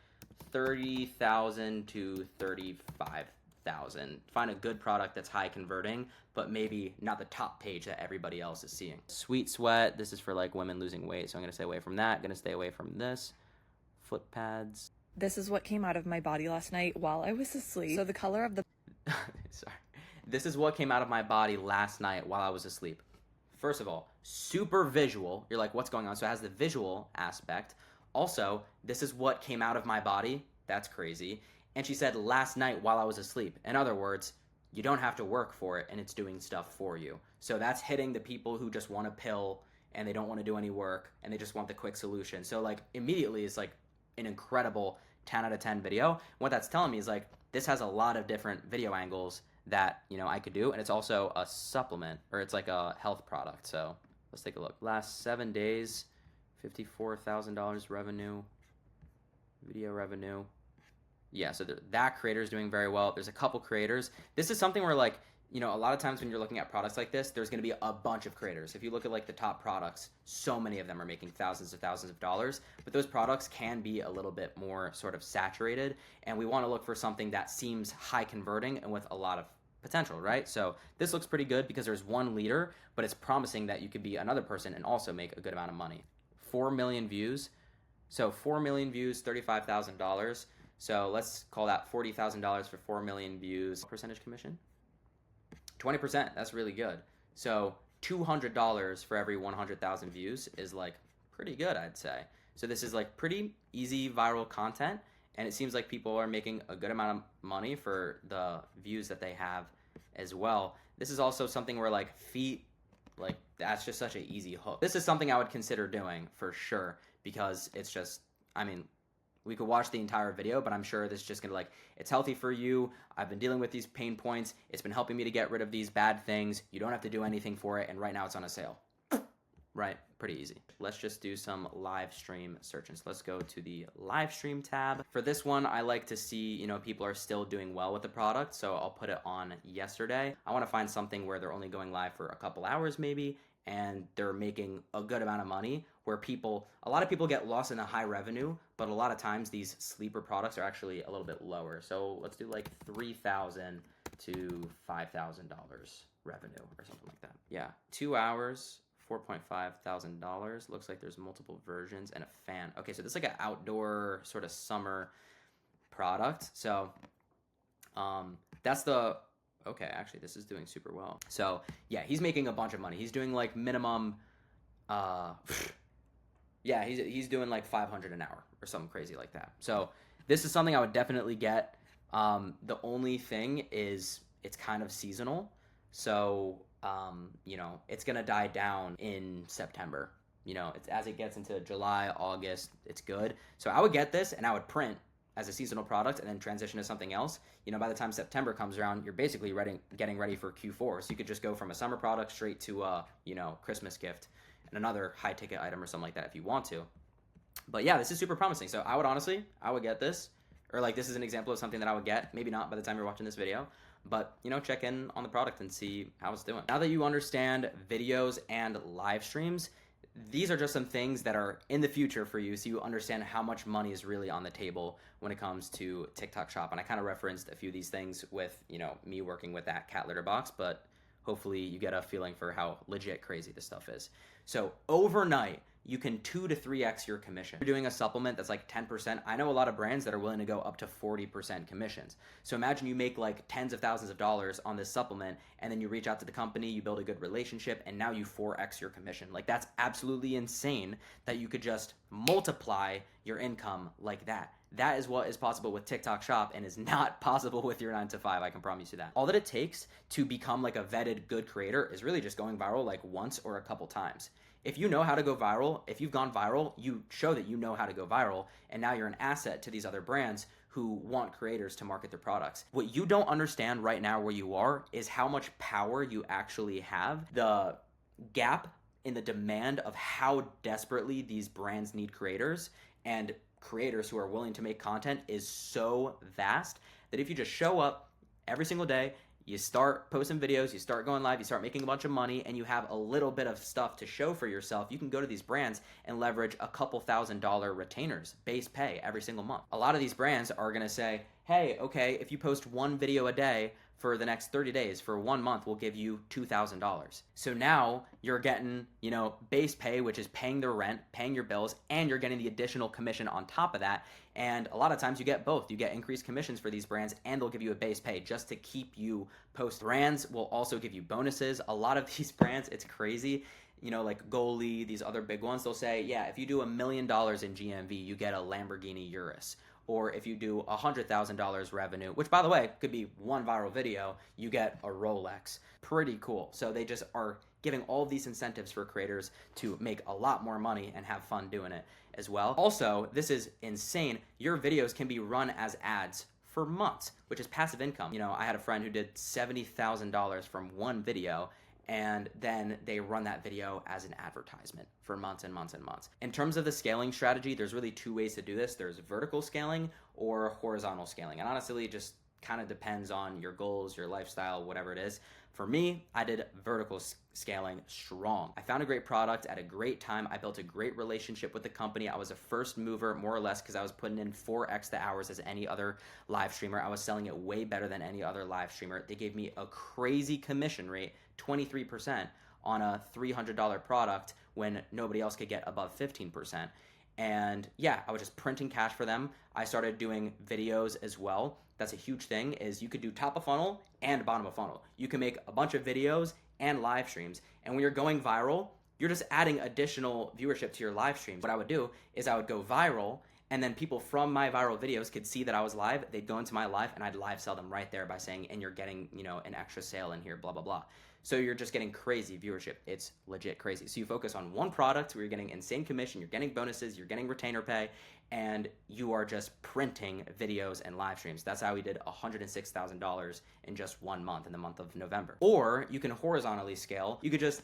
30,000 to 35,000. Find a good product that's high converting, but maybe not the top page that everybody else is seeing. Sweet Sweat, this is for like women losing weight, so I'm gonna stay away from that. Gonna stay away from this. Foot pads. This is what came out of my body last night while I was asleep. So the color of the Sorry. This is what came out of my body last night while I was asleep. First of all, super visual. You're like, what's going on? So it has the visual aspect. Also, this is what came out of my body. That's crazy. And she said last night while I was asleep. In other words, you don't have to work for it, and it's doing stuff for you. So that's hitting the people who just want a pill and they don't want to do any work and they just want the quick solution. So like immediately it's like an incredible 10 out of 10 video. What that's telling me is like, this has a lot of different video angles that, I could do. And it's also a supplement, or it's like a health product. So let's take a look. Last 7 days, $54,000 revenue, video revenue. Yeah, so that creator is doing very well. There's a couple creators. This is something where like, you know, a lot of times when you're looking at products like this, there's going to be a bunch of creators. If you look at like the top products, so many of them are making thousands of dollars, but those products can be a little bit more sort of saturated, and we want to look for something that seems high converting and with a lot of potential, right? So this looks pretty good because there's one leader, but it's promising that you could be another person and also make a good amount of money. 4 million views. So 4 million views, $35,000. So let's call that $40,000 for 4 million views. Percentage commission? 20%. That's really good. So $200 for every 100,000 views is like pretty good, I'd say. So this is like pretty easy viral content, and it seems like people are making a good amount of money for the views that they have as well. This is also something where like feet, like that's just such an easy hook. This is something I would consider doing for sure, because it's just, I mean, we could watch the entire video, but I'm sure this is just gonna like, it's healthy for you. I've been dealing with these pain points. It's been helping me to get rid of these bad things. You don't have to do anything for it, and right now it's on a sale. Right, pretty easy. Let's just do some live stream searches. Let's go to the live stream tab. For this one, I like to see, you know, people are still doing well with the product, so I'll put it on yesterday. I wanna find something where they're only going live for a couple hours maybe, and they're making a good amount of money, where a lot of people get lost in a high revenue, but a lot of times these sleeper products are actually a little bit lower. So let's do like $3,000 to $5,000 revenue or something like that. Yeah, 2 hours, $4,500. Looks like there's multiple versions and a fan. Okay, so this is like an outdoor sort of summer product. So that's the, okay, actually this is doing super well. So yeah, he's making a bunch of money. He's doing like minimum, yeah, he's doing like $500 an hour or something crazy like that. So this is something I would definitely get. The only thing is it's kind of seasonal. So, you know, it's going to die down in September. You know, it's as it gets into July, August, it's good. So I would get this and I would print as a seasonal product and then transition to something else. You know, by the time September comes around, you're basically getting ready for Q4. So you could just go from a summer product straight to a, you know, Christmas gift and another high ticket item or something like that if you want to. But yeah, this is super promising. So I would get this, or like this is an example of something that I would get. Maybe not by the time you're watching this video, but you know, check in on the product and see how it's doing. Now that you understand videos and live streams, these are just some things that are in the future for you, so you understand how much money is really on the table when it comes to TikTok Shop. And I kind of referenced a few of these things with, you know, me working with that cat litter box, but hopefully you get a feeling for how legit crazy this stuff is. So overnight, you can 2 to 3x your commission. If you're doing a supplement that's like 10%, I know a lot of brands that are willing to go up to 40% commissions. So imagine you make like tens of thousands of dollars on this supplement, and then you reach out to the company, you build a good relationship, and now you 4x your commission. Like that's absolutely insane that you could just multiply your income like that. That is what is possible with TikTok Shop and is not possible with your 9 to 5, I can promise you that. All that it takes to become like a vetted good creator is really just going viral like once or a couple times. If you know how to go viral, if you've gone viral, you show that you know how to go viral, and now you're an asset to these other brands who want creators to market their products. What you don't understand right now where you are is how much power you actually have. The gap in the demand of how desperately these brands need creators and creators who are willing to make content is so vast that if you just show up every single day, you start posting videos, you start going live, you start making a bunch of money, and you have a little bit of stuff to show for yourself, you can go to these brands and leverage a couple $1,000 retainers, base pay every single month. A lot of these brands are gonna say, hey, okay, if you post one video a day for the next 30 days, for 1 month, we'll give you $2,000. So now you're getting, you know, base pay, which is paying their rent, paying your bills, and you're getting the additional commission on top of that. And a lot of times you get both. You get increased commissions for these brands, and they'll give you a base pay just to keep you posted. Brands will also give you bonuses. A lot of these brands, it's crazy. You know, like Goalie, these other big ones, they'll say, yeah, if you do $1 million in GMV, you get a Lamborghini Urus. Or if you do $100,000 revenue, which by the way, could be one viral video, you get a Rolex. Pretty cool. So they just are giving all of these incentives for creators to make a lot more money and have fun doing it as well. Also, this is insane. Your videos can be run as ads for months, which is passive income. You know, I had a friend who did $70,000 from one video, and then they run that video as an advertisement for months and months and months. In terms of the scaling strategy, there's really 2 ways to do this. There's vertical scaling or horizontal scaling. And honestly, just kind of depends on your goals, your lifestyle, whatever it is. For me, I did vertical scaling strong. I found a great product at a great time. I built a great relationship with the company. I was a first mover, more or less, because I was putting in 4x the hours as any other live streamer. I was selling it way better than any other live streamer. They gave me a crazy commission rate, 23%, on a $300 product when nobody else could get above 15%. And yeah, I was just printing cash for them. I started doing videos as well. That's a huge thing, is you could do top of funnel and bottom of funnel. You can make a bunch of videos and live streams. And when you're going viral, you're just adding additional viewership to your live streams. What I would do is I would go viral, and then people from my viral videos could see that I was live. They'd go into my live, and I'd live sell them right there by saying, and you're getting, an extra sale in here, blah, blah, blah. So you're just getting crazy viewership. It's legit crazy. So you focus on one product where you're getting insane commission, you're getting bonuses, you're getting retainer pay, and you are just printing videos and live streams. That's how we did $106,000 in just 1 month, in the month of November. Or you can horizontally scale. You could just,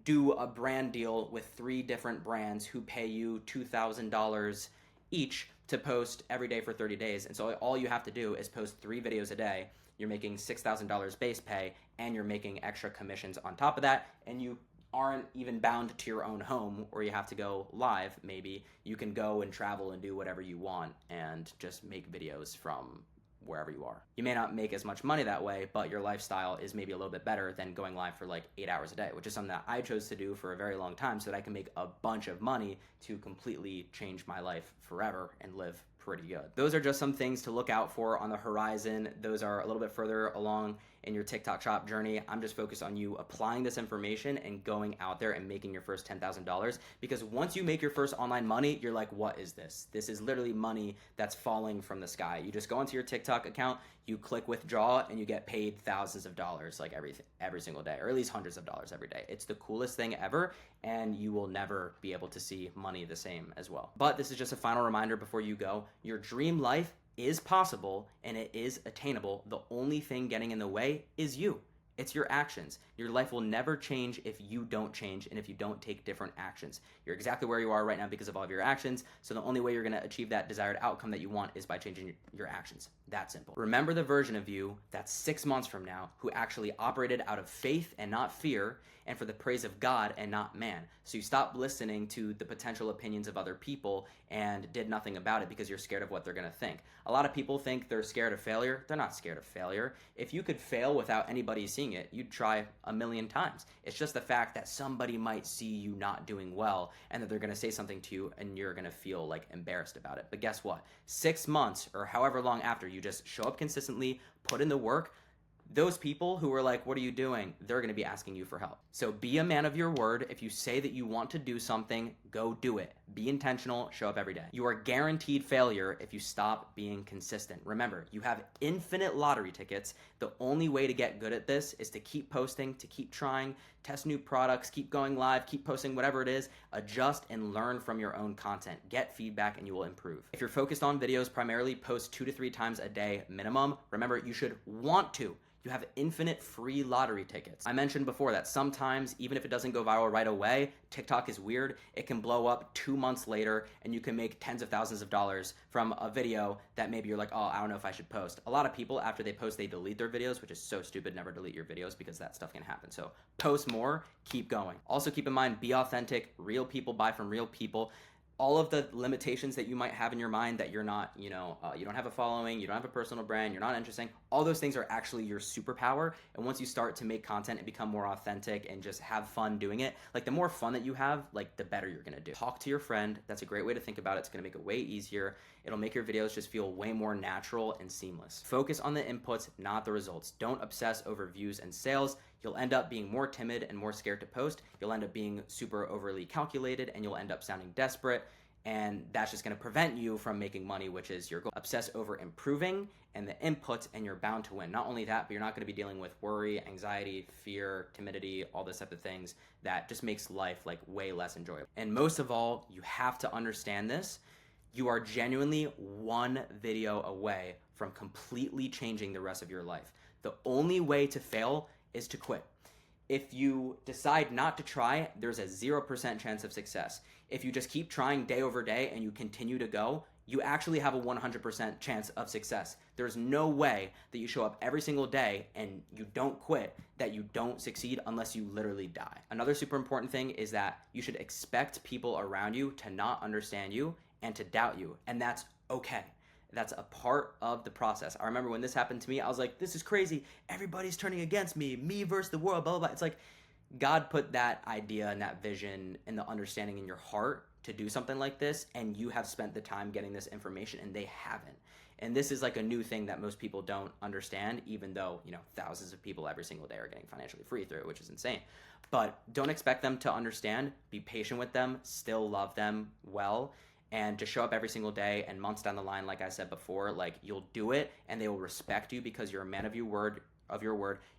do a brand deal with 3 different brands who pay you $2,000 each to post every day for 30 days. And so all you have to do is post 3 videos a day. You're making $6,000 base pay, and you're making extra commissions on top of that, and you aren't even bound to your own home where you have to go live. Maybe you can go and travel and do whatever you want and just make videos from wherever you are. You may not make as much money that way, but your lifestyle is maybe a little bit better than going live for like 8 hours a day, which is something that I chose to do for a very long time so that I can make a bunch of money to completely change my life forever and live pretty good. Those are just some things to look out for on the horizon. Those are a little bit further along in your TikTok shop journey. I'm just focused on you applying this information and going out there and making your first $10,000, because once you make your first online money, you're like, what is this? This is literally money that's falling from the sky. You just go into your TikTok account, you click withdraw, and you get paid thousands of dollars like every single day, or at least hundreds of dollars every day. It's the coolest thing ever, and you will never be able to see money the same as well. But this is just a final reminder before you go. Your dream life is possible and it is attainable. The only thing getting in the way is you. It's your actions. Your life will never change if you don't change and if you don't take different actions. You're exactly where you are right now because of all of your actions. So the only way you're going to achieve that desired outcome that you want is by changing your actions. That simple. Remember the version of you that's 6 months from now who actually operated out of faith and not fear, and for the praise of God and not man. So you stop listening to the potential opinions of other people and did nothing about it because you're scared of what they're going to think. A lot of people think they're scared of failure. They're not scared of failure. If you could fail without anybody seeing it, you'd try a million times. It's just the fact that somebody might see you not doing well and that they're going to say something to you and you're going to feel like embarrassed about it. But guess what? 6 months or however long after you just show up consistently, put in the work, those people who are like, what are you doing? They're going to be asking you for help. So be a man of your word. If you say that you want to do something, go do it. Be intentional, show up every day. You are guaranteed failure if you stop being consistent. Remember, you have infinite lottery tickets. The only way to get good at this is to keep posting, to keep trying, test new products, keep going live, keep posting whatever it is, adjust and learn from your own content. Get feedback and you will improve. If you're focused on videos, primarily post 2 to 3 times a day minimum. Remember, you should want to. You have infinite free lottery tickets. I mentioned before that sometimes, even if it doesn't go viral right away, TikTok is weird. It can blow up 2 months later and you can make tens of thousands of dollars from a video that maybe you're like, oh, I don't know if I should post. A lot of people, after they post, they delete their videos, which is so stupid. Never delete your videos because that stuff can happen. So post more, keep going. Also keep in mind, be authentic. Real people buy from real people. All of the limitations that you might have in your mind that you're not, you don't have a following, you don't have a personal brand, you're not interesting, all those things are actually your superpower. And once you start to make content and become more authentic and just have fun doing it, like the more fun that you have, like the better you're gonna do. Talk to your friend. That's a great way to think about it. It's gonna make it way easier. It'll make your videos just feel way more natural and seamless. Focus on the inputs, not the results. Don't obsess over views and sales. You'll end up being more timid and more scared to post. You'll end up being super overly calculated and you'll end up sounding desperate. And that's just going to prevent you from making money, which is your goal. Obsess over improving and the inputs and you're bound to win. Not only that, but you're not going to be dealing with worry, anxiety, fear, timidity, all this type of things that just makes life like way less enjoyable. And most of all, you have to understand this. You are genuinely one video away from completely changing the rest of your life. The only way to fail is to quit. If you decide not to try, there's a 0% chance of success. If you just keep trying day over day and you continue to go, you actually have a 100% chance of success. There's no way that you show up every single day and you don't quit, that you don't succeed unless you literally die. Another super important thing is that you should expect people around you to not understand you and to doubt you, and that's okay. That's a part of the process. I remember when this happened to me, I was like, this is crazy. Everybody's turning against me versus the world, blah, blah, blah. It's like God put that idea and that vision and the understanding in your heart to do something like this, and you have spent the time getting this information and they haven't. And this is like a new thing that most people don't understand, even though, thousands of people every single day are getting financially free through it, which is insane. But don't expect them to understand. Be patient with them, still love them well, and just show up every single day, and months down the line, like I said before, like you'll do it and they will respect you because you're a man of your word,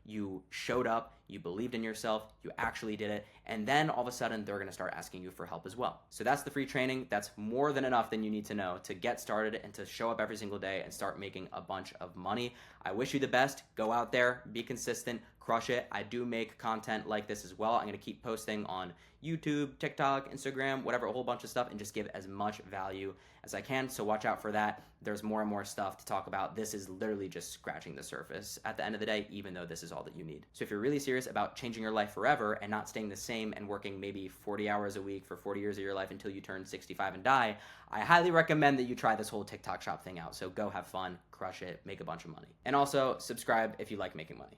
you showed up, you believed in yourself, you actually did it, and then all of a sudden they're going to start asking you for help as well. So that's the free training. That's more than enough than you need to know to get started and to show up every single day and start making a bunch of money. I wish you the best. Go out there, be consistent, crush it. I do make content like this as well. I'm going to keep posting on YouTube, TikTok, Instagram, whatever, a whole bunch of stuff, and just give as much value as I can. So watch out for that. There's more and more stuff to talk about. This is literally just scratching the surface at the end of the day, even though this is all that you need. So if you're really serious about changing your life forever and not staying the same and working maybe 40 hours a week for 40 years of your life until you turn 65 and die, I highly recommend that you try this whole TikTok shop thing out. So go have fun, crush it, make a bunch of money. And also subscribe if you like making money.